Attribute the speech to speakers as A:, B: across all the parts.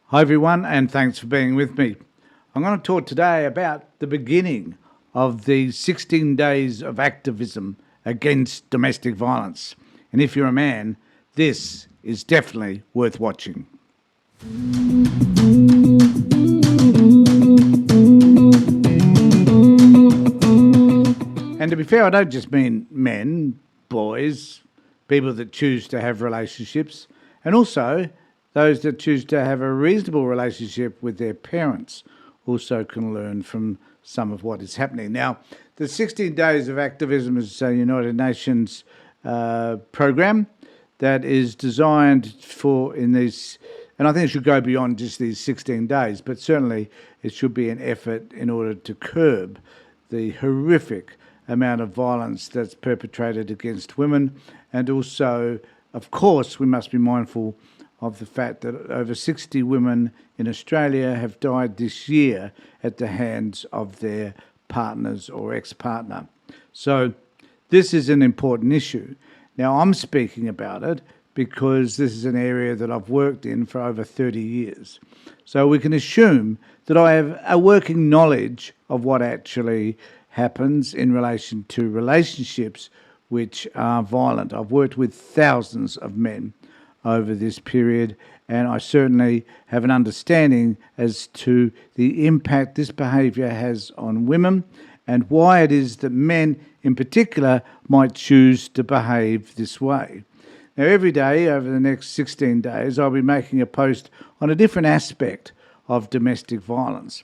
A: Hi everyone, and thanks for being with me. I'm going to talk today about the beginning of the 16 days of activism against domestic violence. And if you're a man, this is definitely worth watching. And to be fair, I don't just mean men, boys, people that choose to have relationships, and also those that choose to have a reasonable relationship with their parents also can learn from some of what is happening. Now, the 16 Days of Activism is a United Nations program that is designed for in these, and I think it should go beyond just these 16 days, but certainly it should be an effort in order to curb the horrific amount of violence that's perpetrated against women. And also, of course, we must be mindful of the fact that over 60 women in Australia have died this year at the hands of their partners or ex-partner. So this is an important issue. Now, I'm speaking about it because this is an area that I've worked in for over 30 years. So we can assume that I have a working knowledge of what actually happens in relation to relationships which are violent. I've worked with thousands of men over this period, and I certainly have an understanding as to the impact this behaviour has on women and why it is that men in particular might choose to behave this way. Now, every day over the next 16 days, I'll be making a post on a different aspect of domestic violence.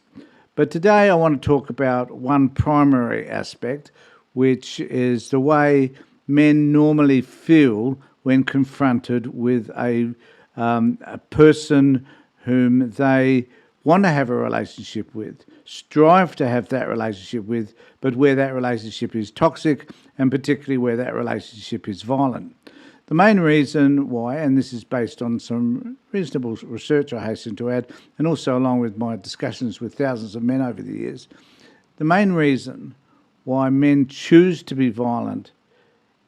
A: But today I want to talk about one primary aspect, which is the way men normally feel when confronted with a person whom they want to have a relationship with, strive to have that relationship with, but where that relationship is toxic and particularly where that relationship is violent. The main reason why, and this is based on some reasonable research, I hasten to add, and also along with my discussions with thousands of men over the years, the main reason why men choose to be violent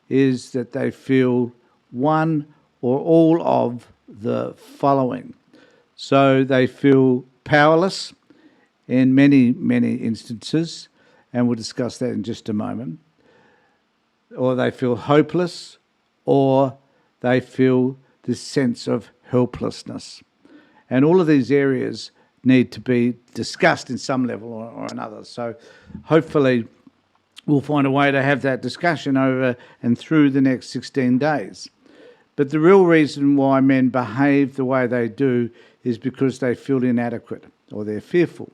A: is that they feel one or all of the following. So they feel powerless in many, many instances, and we'll discuss that in just a moment, or they feel hopeless, or they feel this sense of helplessness. And all of these areas need to be discussed in some level or another. So hopefully we'll find a way to have that discussion over and through the next 16 days. But the real reason why men behave the way they do is because they feel inadequate or they're fearful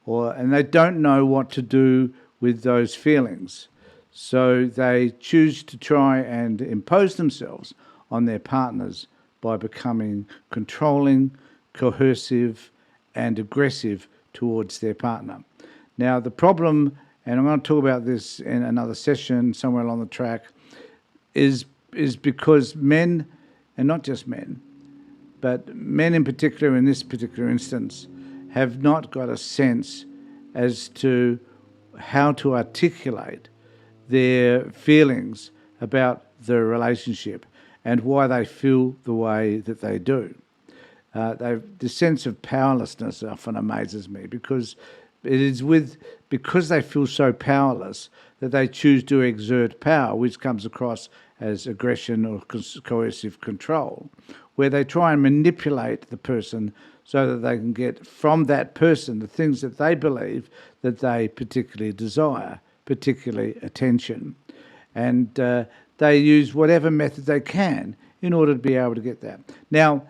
A: and they don't know what to do with those feelings. So they choose to try and impose themselves on their partners by becoming controlling, coercive, and aggressive towards their partner. Now, the problem, and I'm going to talk about this in another session somewhere along the track, is because men, and not just men, but men in particular in this particular instance, have not got a sense as to how to articulate their feelings about the relationship and why they feel the way that they do. The sense of powerlessness often amazes me because it is because they feel so powerless that they choose to exert power, which comes across as aggression or coercive control, where they try and manipulate the person so that they can get from that person the things that they believe that they particularly desire, particularly attention. And they use whatever method they can in order to be able to get that. Now,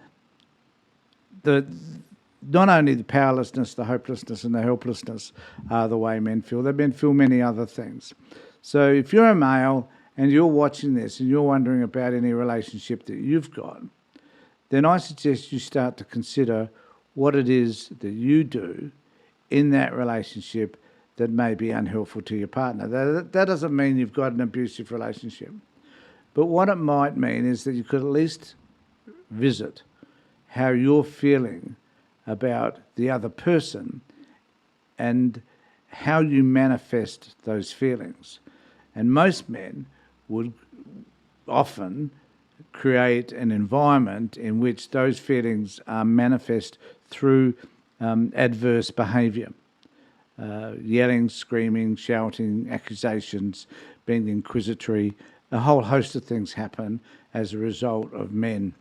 A: not only the powerlessness, the hopelessness and the helplessness are the way men feel, men feel many other things. So if you're a male and you're watching this and you're wondering about any relationship that you've got, then I suggest you start to consider what it is that you do in that relationship that may be unhelpful to your partner. That doesn't mean you've got an abusive relationship. But what it might mean is that you could at least visit how you're feeling about the other person and how you manifest those feelings. And most men would often create an environment in which those feelings are manifest through adverse behaviour. Yelling, screaming, shouting, accusations, being inquisitory. A whole host of things happen as a result of men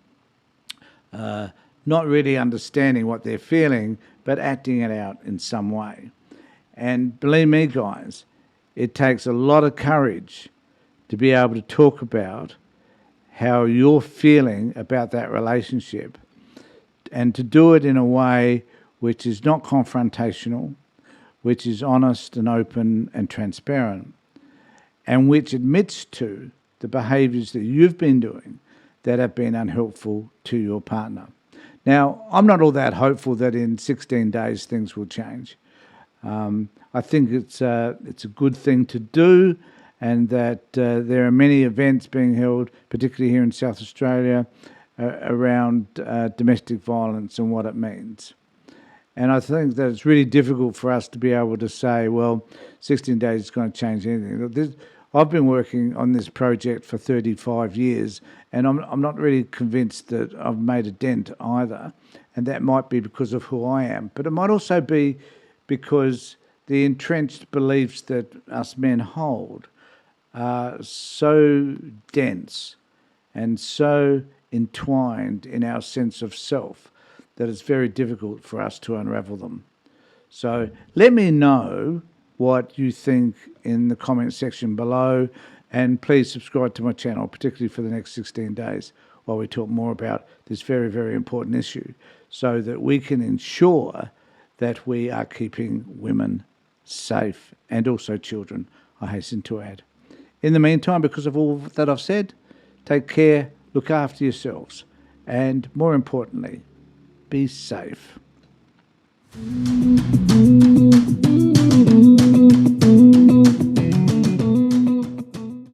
A: not really understanding what they're feeling, but acting it out in some way. And believe me, guys, it takes a lot of courage to be able to talk about how you're feeling about that relationship, and to do it in a way which is not confrontational, which is honest and open and transparent, and which admits to the behaviours that you've been doing that have been unhelpful to your partner. Now, I'm not all that hopeful that in 16 days things will change. I think it's a good thing to do, and that there are many events being held, particularly here in South Australia, around domestic violence and what it means. And I think that it's really difficult for us to be able to say, well, 16 days is going to change anything. I've been working on this project for 35 years, and I'm not really convinced that I've made a dent either. And that might be because of who I am. But it might also be because the entrenched beliefs that us men hold are so dense and so entwined in our sense of self that it's very difficult for us to unravel them. So let me know what you think in the comment section below, and please subscribe to my channel, particularly for the next 16 days, while we talk more about this very, very important issue, so that we can ensure that we are keeping women safe, and also children, I hasten to add. In the meantime, because of all that I've said, take care, look after yourselves, and more importantly, be safe.